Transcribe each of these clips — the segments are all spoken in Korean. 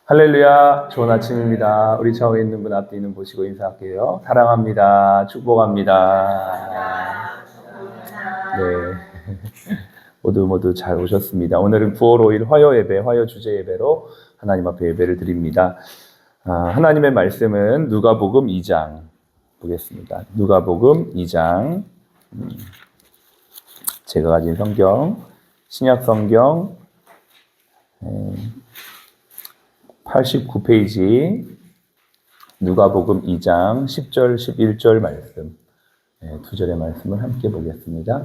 할렐루야, 좋은 아침입니다. 우리 좌우에 있는 분 앞에 있는 보시고 인사할게요. 사랑합니다. 축복합니다. 네. 모두 잘 오셨습니다. 오늘은 9월 5일 화요 예배, 화요 주제 예배로 하나님 앞에 예배를 드립니다. 하나님의 말씀은 누가복음 2장 보겠습니다. 누가복음 2장. 제가 가진 성경, 신약 성경 89페이지 누가복음 2장 10절, 11절 말씀, 두 절의 말씀을 함께 보겠습니다.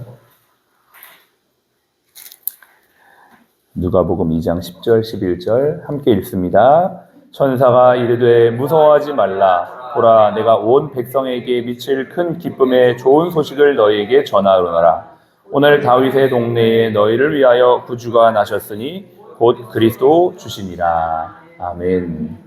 누가복음 2장 10절, 11절 함께 읽습니다. 천사가 이르되 무서워하지 말라. 보라, 내가 온 백성에게 미칠 큰 기쁨의 좋은 소식을 너희에게 전하노라. 오늘 다윗의 동네에 너희를 위하여 구주가 나셨으니 곧 그리스도 주시니라. 아멘.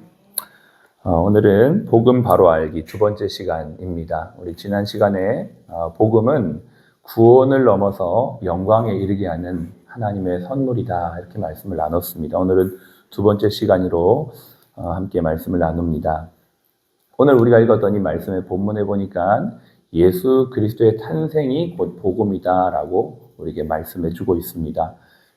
오늘은 복음 바로 알기 두 번째 시간입니다. 우리 지난 시간에 복음은 구원을 넘어서 영광에 이르게 하는 하나님의 선물이다, 이렇게 말씀을 나눴습니다. 오늘은 두 번째 시간으로 함께 말씀을 나눕니다. 오늘 우리가 읽었던 이 말씀의 본문에 보니까 예수 그리스도의 탄생이 곧 복음이다라고 우리에게 말씀해 주고 있습니다.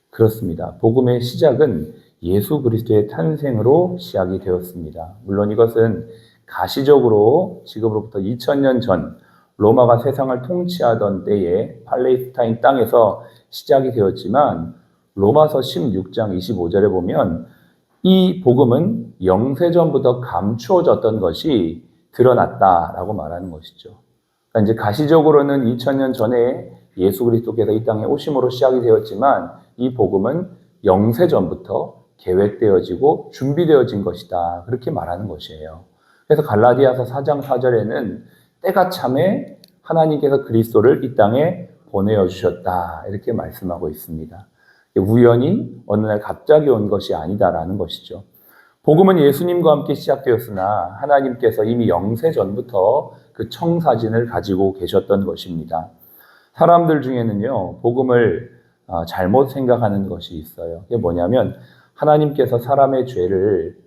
그렇습니다. 복음의 시작은 예수 그리스도의 탄생으로 시작이 되었습니다. 물론 이것은 가시적으로 지금으로부터 2000년 전 로마가 세상을 통치하던 때에 팔레스타인 땅에서 시작이 되었지만 로마서 16장 25절에 보면 이 복음은 영세전부터 감추어졌던 것이 드러났다라고 말하는 것이죠. 그러니까 이제 가시적으로는 2000년 전에 예수 그리스도께서 이 땅에 오심으로 시작이 되었지만 이 복음은 영세전부터 계획되어지고 준비되어진 것이다, 그렇게 말하는 것이에요. 그래서 갈라디아서 4장 4절에는 때가 참에 하나님께서 그리스도를 이 땅에 보내어 주셨다, 이렇게 말씀하고 있습니다. 우연히 어느 날 갑자기 온 것이 아니다라는 것이죠. 복음은 예수님과 함께 시작되었으나 하나님께서 이미 영세전부터 그 청사진을 가지고 계셨던 것입니다. 사람들 중에는요, 복음을 잘못 생각하는 것이 있어요. 그게 뭐냐면 하나님께서 사람의 죄를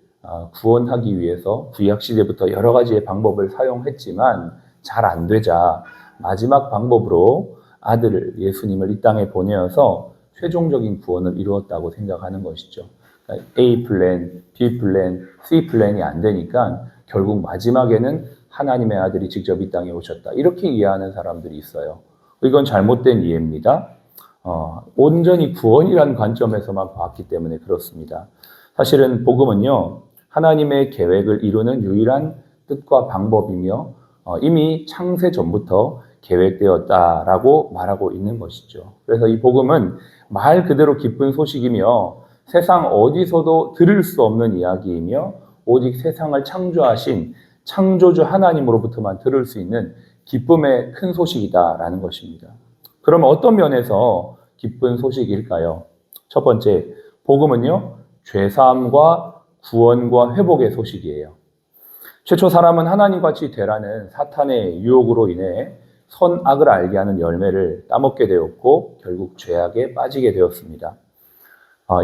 구원하기 위해서 구약시대부터 여러 가지의 방법을 사용했지만 잘 안 되자 마지막 방법으로 아들을, 예수님을 이 땅에 보내어서 최종적인 구원을 이루었다고 생각하는 것이죠. 그러니까 A 플랜, B 플랜, C 플랜이 안 되니까 결국 마지막에는 하나님의 아들이 직접 이 땅에 오셨다, 이렇게 이해하는 사람들이 있어요. 이건 잘못된 이해입니다. 온전히 구원이라는 관점에서만 봤기 때문에 그렇습니다. 사실은 복음은요, 하나님의 계획을 이루는 유일한 뜻과 방법이며 이미 창세 전부터 계획되었다라고 말하고 있는 것이죠. 그래서 이 복음은 말 그대로 기쁜 소식이며 세상 어디서도 들을 수 없는 이야기이며 오직 세상을 창조하신 창조주 하나님으로부터만 들을 수 있는 기쁨의 큰 소식이다라는 것입니다. 그러면 어떤 면에서 기쁜 소식일까요? 첫 번째, 복음은요, 죄사함과 구원과 회복의 소식이에요. 최초 사람은 하나님같이 되라는 사탄의 유혹으로 인해 선악을 알게 하는 열매를 따먹게 되었고 결국 죄악에 빠지게 되었습니다.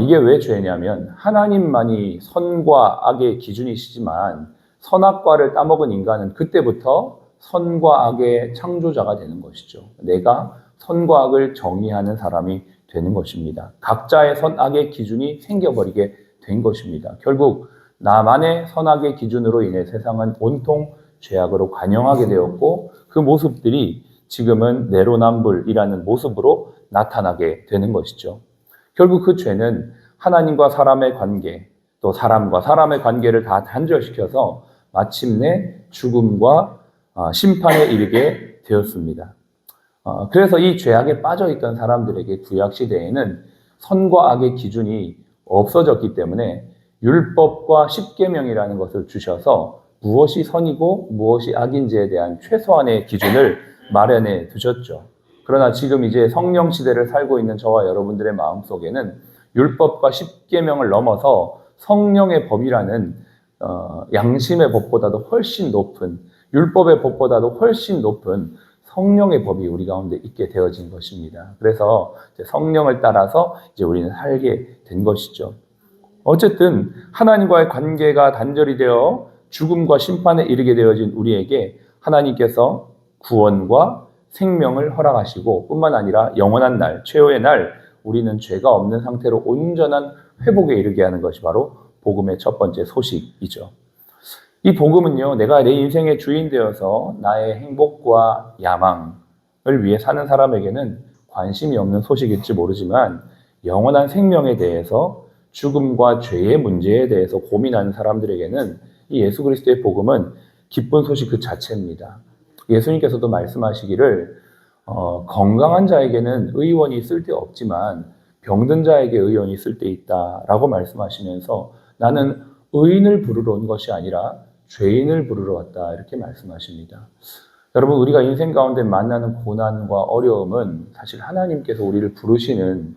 이게 왜 죄냐면 하나님만이 선과 악의 기준이시지만 선악과를 따먹은 인간은 그때부터 선과 악의 창조자가 되는 것이죠. 내가 선과 악을 정의하는 사람이 되는 것입니다. 각자의 선악의 기준이 생겨버리게 된 것입니다. 결국 나만의 선악의 기준으로 인해 세상은 온통 죄악으로 관영하게 되었고 그 모습들이 지금은 내로남불이라는 모습으로 나타나게 되는 것이죠. 결국 그 죄는 하나님과 사람의 관계, 또 사람과 사람의 관계를 다 단절시켜서 마침내 죽음과 심판에 이르게 되었습니다. 그래서 이 죄악에 빠져있던 사람들에게 구약시대에는 선과 악의 기준이 없어졌기 때문에 율법과 십계명이라는 것을 주셔서 무엇이 선이고 무엇이 악인지에 대한 최소한의 기준을 마련해 두셨죠. 그러나 지금 이제 성령 시대를 살고 있는 저와 여러분들의 마음속에는 율법과 십계명을 넘어서 성령의 법이라는 양심의 법보다도 훨씬 높은, 율법의 법보다도 훨씬 높은 성령의 법이 우리 가운데 있게 되어진 것입니다. 그래서 성령을 따라서 이제 우리는 살게 된 것이죠. 어쨌든 하나님과의 관계가 단절이 되어 죽음과 심판에 이르게 되어진 우리에게 하나님께서 구원과 생명을 허락하시고 뿐만 아니라 영원한 날, 최후의 날 우리는 죄가 없는 상태로 온전한 회복에 이르게 하는 것이 바로 복음의 첫 번째 소식이죠. 이 복음은요, 내가 내 인생의 주인 되어서 나의 행복과 야망을 위해 사는 사람에게는 관심이 없는 소식일지 모르지만 영원한 생명에 대해서 죽음과 죄의 문제에 대해서 고민하는 사람들에게는 이 예수 그리스도의 복음은 기쁜 소식 그 자체입니다. 예수님께서도 말씀하시기를 건강한 자에게는 의원이 쓸데없지만 병든 자에게 의원이 쓸데있다라고 말씀하시면서 나는 의인을 부르러 온 것이 아니라 죄인을 부르러 왔다 이렇게 말씀하십니다. 여러분 우리가 인생 가운데 만나는 고난과 어려움은 사실 하나님께서 우리를 부르시는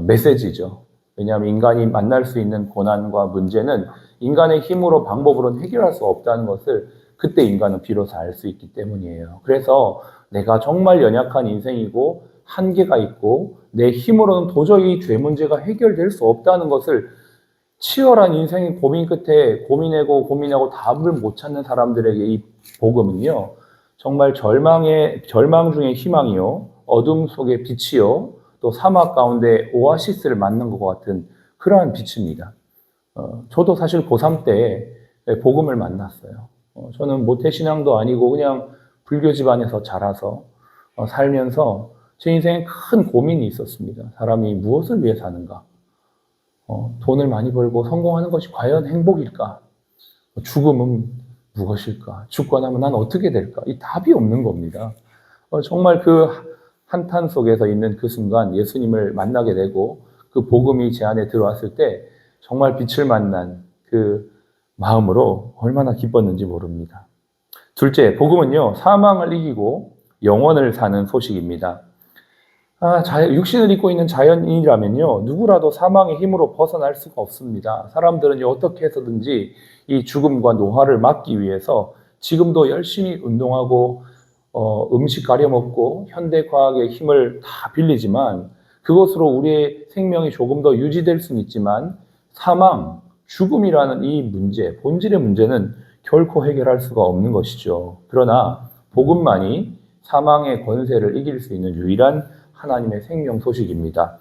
메시지죠. 왜냐하면 인간이 만날 수 있는 고난과 문제는 인간의 힘으로 방법으로는 해결할 수 없다는 것을 그때 인간은 비로소 알 수 있기 때문이에요. 그래서 내가 정말 연약한 인생이고 한계가 있고 내 힘으로는 도저히 죄 문제가 해결될 수 없다는 것을 치열한 인생의 고민 끝에 고민하고 답을 못 찾는 사람들에게 이 복음은요, 정말 절망 중에 희망이요, 어둠 속의 빛이요, 또 사막 가운데 오아시스를 만난 것 같은 그러한 빛입니다. 저도 사실 고3 때 복음을 만났어요. 저는 모태신앙도 아니고 그냥 불교 집안에서 자라서 살면서 제 인생에 큰 고민이 있었습니다. 사람이 무엇을 위해 사는가? 돈을 많이 벌고 성공하는 것이 과연 행복일까? 죽음은 무엇일까? 죽고 나면 난 어떻게 될까? 이 답이 없는 겁니다. 정말 그 한탄 속에서 있는 그 순간 예수님을 만나게 되고 그 복음이 제 안에 들어왔을 때 정말 빛을 만난 그 마음으로 얼마나 기뻤는지 모릅니다. 둘째, 복음은요, 사망을 이기고 영원을 사는 소식입니다. 육신을 입고 있는 자연인이라면요, 누구라도 사망의 힘으로 벗어날 수가 없습니다. 사람들은요, 어떻게 해서든지 이 죽음과 노화를 막기 위해서 지금도 열심히 운동하고, 음식 가려 먹고, 현대과학의 힘을 다 빌리지만, 그것으로 우리의 생명이 조금 더 유지될 수는 있지만, 사망, 죽음이라는 이 문제, 본질의 문제는 결코 해결할 수가 없는 것이죠. 그러나, 복음만이 사망의 권세를 이길 수 있는 유일한 하나님의 생명 소식입니다.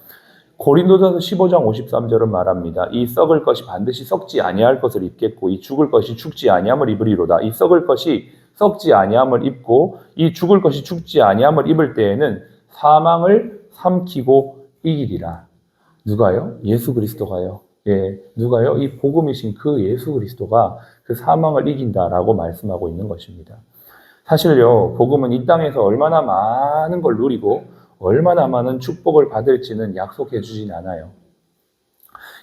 고린도전서 15장 53절은 말합니다. 이 썩을 것이 반드시 썩지 아니할 것을 입겠고 이 죽을 것이 죽지 아니함을 입으리로다. 이 썩을 것이 썩지 아니함을 입고 이 죽을 것이 죽지 아니함을 입을 때에는 사망을 삼키고 이기리라. 누가요? 예수 그리스도가요. 예, 누가요? 이 복음이신 그 예수 그리스도가 그 사망을 이긴다라고 말씀하고 있는 것입니다. 사실요, 복음은 이 땅에서 얼마나 많은 걸 누리고 얼마나 많은 축복을 받을지는 약속해 주진 않아요.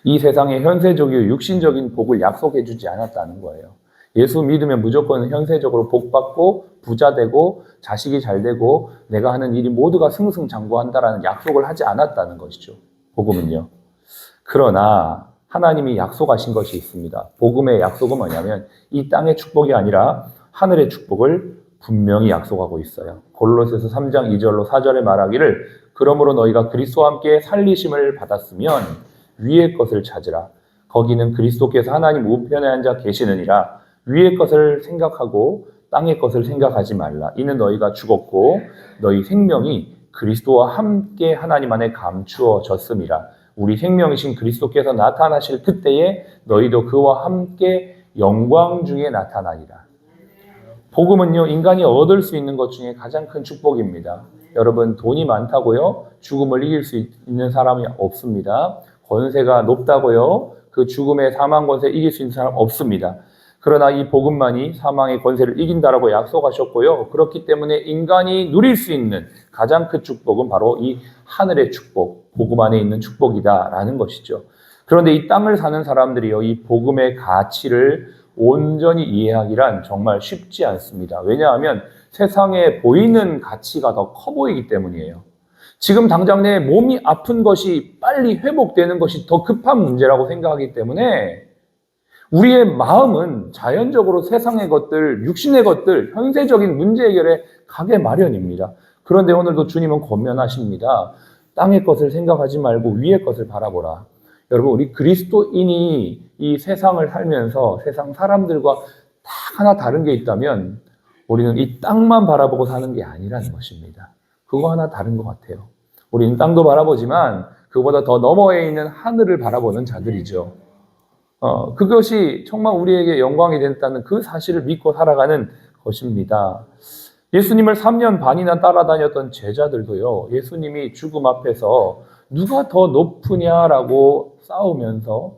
이 세상의 현세적이고 육신적인 복을 약속해 주지 않았다는 거예요. 예수 믿으면 무조건 현세적으로 복 받고 부자 되고 자식이 잘 되고 내가 하는 일이 모두가 승승장구한다라는 약속을 하지 않았다는 것이죠. 복음은요. 그러나 하나님이 약속하신 것이 있습니다. 복음의 약속은 뭐냐면 이 땅의 축복이 아니라 하늘의 축복을 분명히 약속하고 있어요. 골로새서 3장 2절로 4절에 말하기를 그러므로 너희가 그리스도와 함께 살리심을 받았으면 위의 것을 찾으라. 거기는 그리스도께서 하나님 우편에 앉아 계시느니라. 위의 것을 생각하고 땅의 것을 생각하지 말라. 이는 너희가 죽었고 너희 생명이 그리스도와 함께 하나님 안에 감추어졌음이라. 우리 생명이신 그리스도께서 나타나실 그때에 너희도 그와 함께 영광 중에 나타나리라. 복음은요, 인간이 얻을 수 있는 것 중에 가장 큰 축복입니다. 여러분, 돈이 많다고요? 죽음을 이길 수 있는 사람이 없습니다. 권세가 높다고요? 그 죽음의 사망 권세 이길 수 있는 사람 없습니다. 그러나 이 복음만이 사망의 권세를 이긴다라고 약속하셨고요. 그렇기 때문에 인간이 누릴 수 있는 가장 큰 축복은 바로 이 하늘의 축복, 복음 안에 있는 축복이다라는 것이죠. 그런데 이 땅을 사는 사람들이요, 이 복음의 가치를 온전히 이해하기란 정말 쉽지 않습니다. 왜냐하면 세상에 보이는 가치가 더 커 보이기 때문이에요. 지금 당장 내 몸이 아픈 것이 빨리 회복되는 것이 더 급한 문제라고 생각하기 때문에 우리의 마음은 자연적으로 세상의 것들, 육신의 것들, 현세적인 문제 해결에 가게 마련입니다. 그런데 오늘도 주님은 권면하십니다. 땅의 것을 생각하지 말고 위의 것을 바라보라. 여러분, 우리 그리스도인이 이 세상을 살면서 세상 사람들과 다 하나 다른 게 있다면 우리는 이 땅만 바라보고 사는 게 아니라는 것입니다. 그거 하나 다른 것 같아요. 우리는 땅도 바라보지만 그보다 더 너머에 있는 하늘을 바라보는 자들이죠. 그것이 정말 우리에게 영광이 됐다는 그 사실을 믿고 살아가는 것입니다. 예수님을 3년 반이나 따라다녔던 제자들도요, 예수님이 죽음 앞에서 누가 더 높으냐라고 싸우면서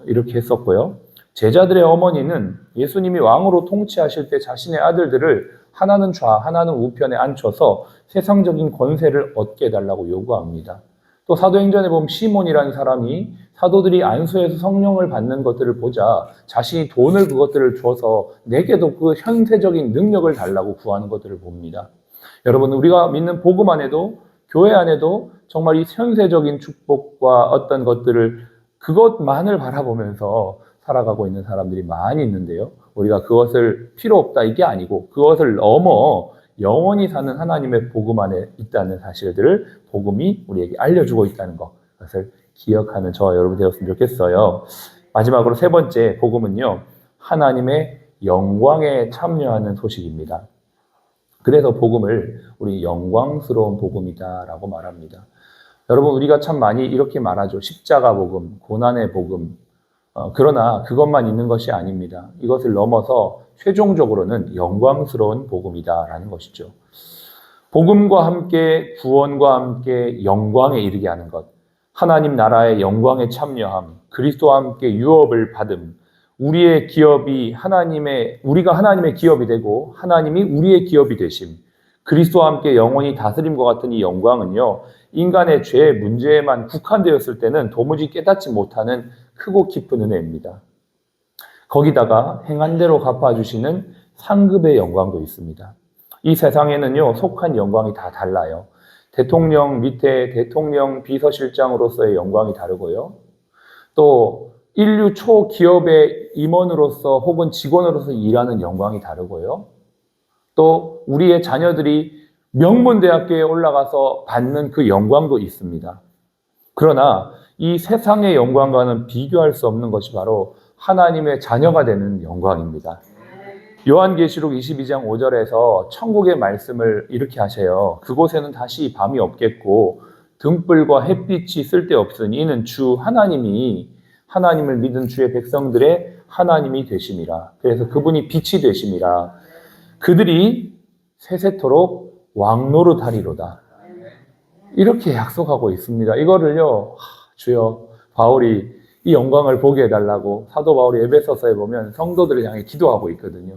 이렇게 했었고요. 제자들의 어머니는 예수님이 왕으로 통치하실 때 자신의 아들들을 하나는 좌, 하나는 우편에 앉혀서 세상적인 권세를 얻게 해달라고 요구합니다. 또 사도행전에 보면 시몬이라는 사람이 사도들이 안수해서 성령을 받는 것들을 보자 자신이 돈을 그것들을 줘서 내게도 그 현세적인 능력을 달라고 구하는 것들을 봅니다. 여러분, 우리가 믿는 복음 안에도 교회 안에도 정말 이 현세적인 축복과 어떤 것들을 그것만을 바라보면서 살아가고 있는 사람들이 많이 있는데요. 우리가 그것을 필요 없다 이게 아니고 그것을 넘어 영원히 사는 하나님의 복음 안에 있다는 사실들을 복음이 우리에게 알려주고 있다는 것을 기억하는 저와 여러분 되었으면 좋겠어요. 마지막으로 세 번째 복음은요, 하나님의 영광에 참여하는 소식입니다. 그래서 복음을 우리 영광스러운 복음이다라고 말합니다. 여러분, 우리가 참 많이 이렇게 말하죠. 십자가 복음, 고난의 복음. 그러나 그것만 있는 것이 아닙니다. 이것을 넘어서 최종적으로는 영광스러운 복음이다라는 것이죠. 복음과 함께 구원과 함께 영광에 이르게 하는 것, 하나님 나라의 영광에 참여함, 그리스도와 함께 유업을 받음, 우리의 기업이 우리가 하나님의 기업이 되고 하나님이 우리의 기업이 되심, 그리스도와 함께 영원히 다스림과 같은 이 영광은요, 인간의 죄 문제에만 국한되었을 때는 도무지 깨닫지 못하는 크고 깊은 은혜입니다. 거기다가 행한 대로 갚아주시는 상급의 영광도 있습니다. 이 세상에는요, 속한 영광이 다 달라요. 대통령 밑에 대통령 비서실장으로서의 영광이 다르고요. 또 인류 초기업의 임원으로서 혹은 직원으로서 일하는 영광이 다르고요. 또 우리의 자녀들이 명문대학교에 올라가서 받는 그 영광도 있습니다. 그러나 이 세상의 영광과는 비교할 수 없는 것이 바로 하나님의 자녀가 되는 영광입니다. 요한계시록 22장 5절에서 천국의 말씀을 이렇게 하세요. 그곳에는 다시 밤이 없겠고 등불과 햇빛이 쓸데없으니 이는 주 하나님이 하나님을 믿은 주의 백성들의 하나님이 되심이라. 그래서 그분이 빛이 되심이라. 그들이 세세토록 왕노릇하리로다. 이렇게 약속하고 있습니다. 이거를요, 주여, 바울이 이 영광을 보게 해달라고 사도 바울이 에베소서에 보면 성도들을 향해 기도하고 있거든요.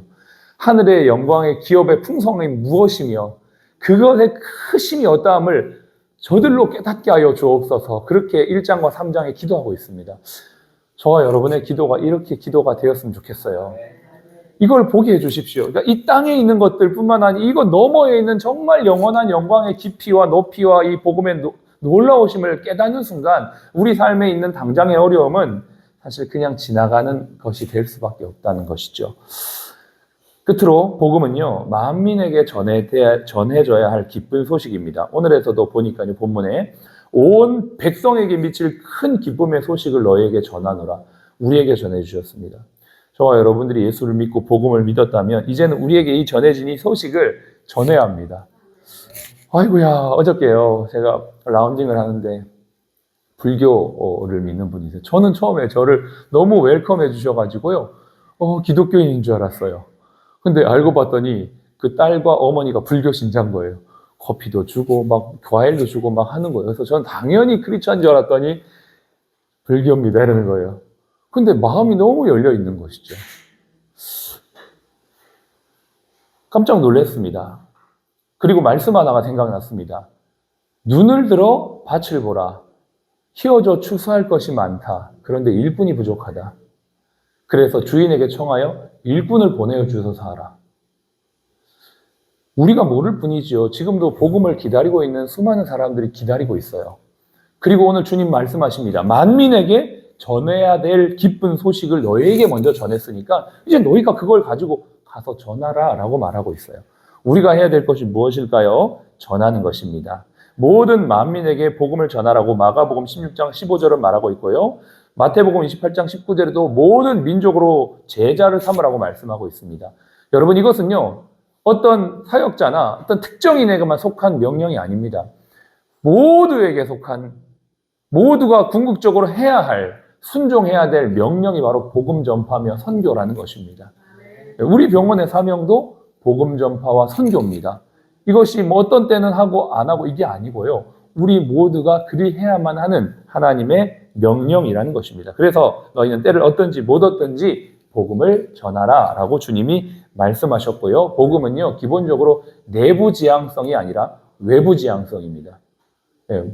하늘의 영광의 기업의 풍성이 무엇이며 그것의 크심이 어떠함을 저들로 깨닫게 하여 주옵소서. 그렇게 1장과 3장에 기도하고 있습니다. 저와 여러분의 기도가 이렇게 기도가 되었으면 좋겠어요. 이걸 보게 해주십시오. 그러니까 이 땅에 있는 것들뿐만 아니라 이거 너머에 있는 정말 영원한 영광의 깊이와 높이와 이 복음의 놀라우심을 깨닫는 순간 우리 삶에 있는 당장의 어려움은 사실 그냥 지나가는 것이 될 수밖에 없다는 것이죠. 끝으로 복음은요, 만민에게 전해져야 할 기쁜 소식입니다. 오늘에서도 보니까요, 본문에 온 백성에게 미칠 큰 기쁨의 소식을 너희에게 전하노라. 우리에게 전해주셨습니다. 저와 여러분들이 예수를 믿고 복음을 믿었다면 이제는 우리에게 이 전해진 이 소식을 전해야 합니다. 아이고야, 어저께요, 제가 라운딩을 하는데 불교를 믿는 분이 있어요. 저는 처음에 저를 너무 웰컴해 주셔가지고요, 기독교인인 줄 알았어요. 근데 알고 봤더니 그 딸과 어머니가 불교 신자인 거예요. 커피도 주고 막 과일도 주고 막 하는 거예요. 그래서 저는 당연히 크리스찬인 줄 알았더니 불교입니다 이러는 거예요. 근데 마음이 너무 열려 있는 것이죠. 깜짝 놀랐습니다. 그리고 말씀 하나가 생각났습니다. 눈을 들어 밭을 보라. 키워줘 추수할 것이 많다. 그런데 일꾼이 부족하다. 그래서 주인에게 청하여 일꾼을 보내어 주소서 하라. 우리가 모를 뿐이지요. 지금도 복음을 기다리고 있는 수많은 사람들이 기다리고 있어요. 그리고 오늘 주님 말씀하십니다. 만민에게 전해야 될 기쁜 소식을 너희에게 먼저 전했으니까 이제 너희가 그걸 가지고 가서 전하라 라고 말하고 있어요. 우리가 해야 될 것이 무엇일까요? 전하는 것입니다. 모든 만민에게 복음을 전하라고 마가복음 16장 15절은 말하고 있고요. 마태복음 28장 19절에도 모든 민족으로 제자를 삼으라고 말씀하고 있습니다. 여러분, 이것은요, 어떤 사역자나 어떤 특정인에게만 속한 명령이 아닙니다. 모두에게 속한, 모두가 궁극적으로 해야 할, 순종해야 될 명령이 바로 복음 전파며 선교라는 것입니다. 우리 병원의 사명도 복음 전파와 선교입니다. 이것이 뭐 어떤 때는 하고 안 하고 이게 아니고요. 우리 모두가 그리해야만 하는 하나님의 명령이라는 것입니다. 그래서 너희는 때를 얻든지 못 얻든지 복음을 전하라 라고 주님이 말씀하셨고요. 복음은요, 기본적으로 내부 지향성이 아니라 외부 지향성입니다.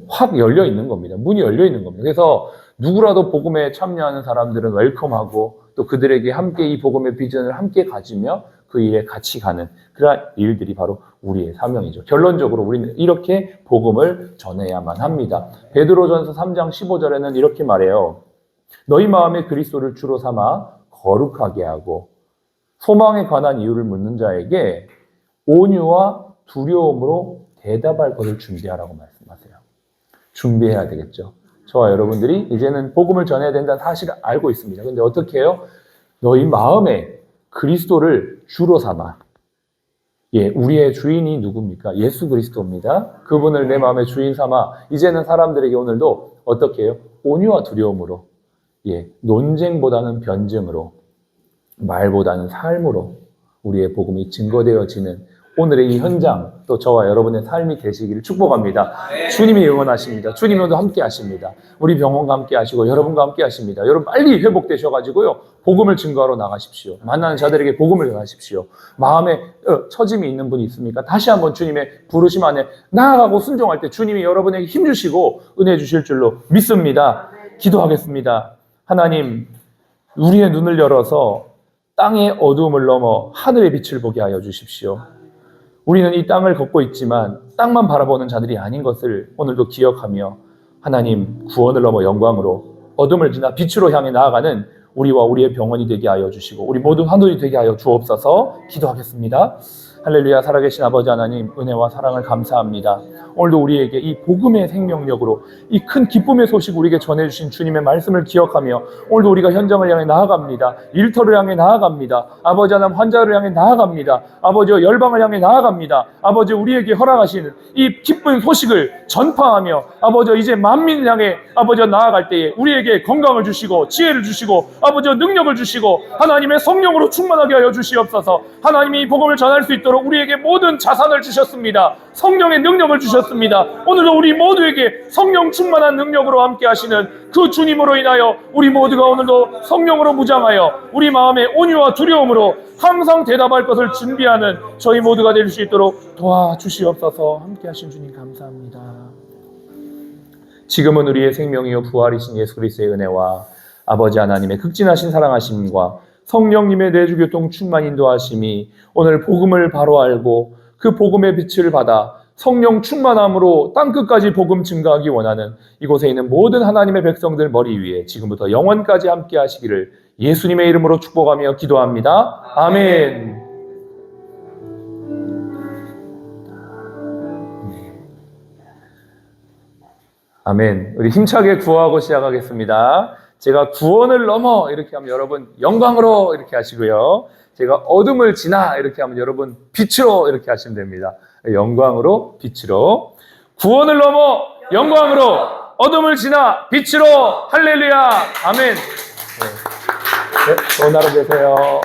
확 열려 있는 겁니다. 문이 열려 있는 겁니다. 그래서 누구라도 복음에 참여하는 사람들은 웰컴하고 또 그들에게 함께 이 복음의 비전을 함께 가지며 그 일에 같이 가는 그러한 일들이 바로 우리의 사명이죠. 결론적으로 우리는 이렇게 복음을 전해야만 합니다. 베드로전서 3장 15절에는 이렇게 말해요. 너희 마음에 그리스도를 주로 삼아 거룩하게 하고 소망에 관한 이유를 묻는 자에게 온유와 두려움으로 대답할 것을 준비하라고 말씀하세요. 준비해야 되겠죠. 저와 여러분들이 이제는 복음을 전해야 된다는 사실을 알고 있습니다. 그런데 어떻게 해요? 너희 마음에 그리스도를 주로 삼아. 우리의 주인이 누굽니까? 예수 그리스도입니다. 그분을 내 마음의 주인 삼아 이제는 사람들에게 오늘도 어떻게 해요? 온유와 두려움으로, 논쟁보다는 변증으로, 말보다는 삶으로 우리의 복음이 증거되어지는 오늘의 이 현장, 또 저와 여러분의 삶이 되시기를 축복합니다. 주님이 응원하십니다. 주님이 오늘 함께 하십니다. 우리 병원과 함께 하시고 여러분과 함께 하십니다. 여러분 빨리 회복되셔가지고요, 복음을 증거하러 나가십시오. 만나는 자들에게 복음을 전하십시오. 마음에 처짐이 있는 분이 있습니까? 다시 한번 주님의 부르심 안에 나아가고 순종할 때 주님이 여러분에게 힘 주시고 은혜 주실 줄로 믿습니다. 기도하겠습니다. 하나님, 우리의 눈을 열어서 땅의 어두움을 넘어 하늘의 빛을 보게 하여 주십시오. 우리는 이 땅을 걷고 있지만 땅만 바라보는 자들이 아닌 것을 오늘도 기억하며 하나님, 구원을 넘어 영광으로 어둠을 지나 빛으로 향해 나아가는 우리와 우리의 병원이 되게 하여 주시고 우리 모두 하늘이 되게 하여 주옵소서. 기도하겠습니다. 할렐루야. 살아계신 아버지 하나님, 은혜와 사랑을 감사합니다. 오늘도 우리에게 이 복음의 생명력으로 이 큰 기쁨의 소식 우리에게 전해주신 주님의 말씀을 기억하며 오늘도 우리가 현장을 향해 나아갑니다. 일터를 향해 나아갑니다. 아버지 하나님, 환자를 향해 나아갑니다. 아버지 열방을 향해 나아갑니다. 아버지 우리에게 허락하신 이 기쁜 소식을 전파하며 아버지 이제 만민을 향해 아버지 나아갈 때에 우리에게 건강을 주시고 지혜를 주시고 아버지 능력을 주시고 하나님의 성령으로 충만하게 하여 주시옵소서. 하나님이 이 복음을 전할 수 있도록 우리에게 모든 자산을 주셨습니다. 성령의 능력을 주셨습니다. 오늘도 우리 모두에게 성령 충만한 능력으로 함께 하시는 그 주님으로 인하여 우리 모두가 오늘도 성령으로 무장하여 우리 마음의 온유와 두려움으로 항상 대답할 것을 준비하는 저희 모두가 될 수 있도록 도와주시옵소서. 함께 하신 주님 감사합니다. 지금은 우리의 생명이요 부활이신 예수 그리스도의 은혜와 아버지 하나님의 극진하신 사랑하심과 성령님의 내주교통 충만 인도하심이 오늘 복음을 바로 알고 그 복음의 빛을 받아 성령 충만함으로 땅끝까지 복음 증가하기 원하는 이곳에 있는 모든 하나님의 백성들 머리 위에 지금부터 영원까지 함께 하시기를 예수님의 이름으로 축복하며 기도합니다. 아멘. 아멘. 우리 힘차게 구호하고 시작하겠습니다. 제가 구원을 넘어 이렇게 하면 여러분 영광으로 이렇게 하시고요. 제가 어둠을 지나 이렇게 하면 여러분 빛으로 이렇게 하시면 됩니다. 영광으로 빛으로. 구원을 넘어 영광으로, 어둠을 지나 빛으로. 할렐루야. 아멘. 네, 좋은 하루 되세요.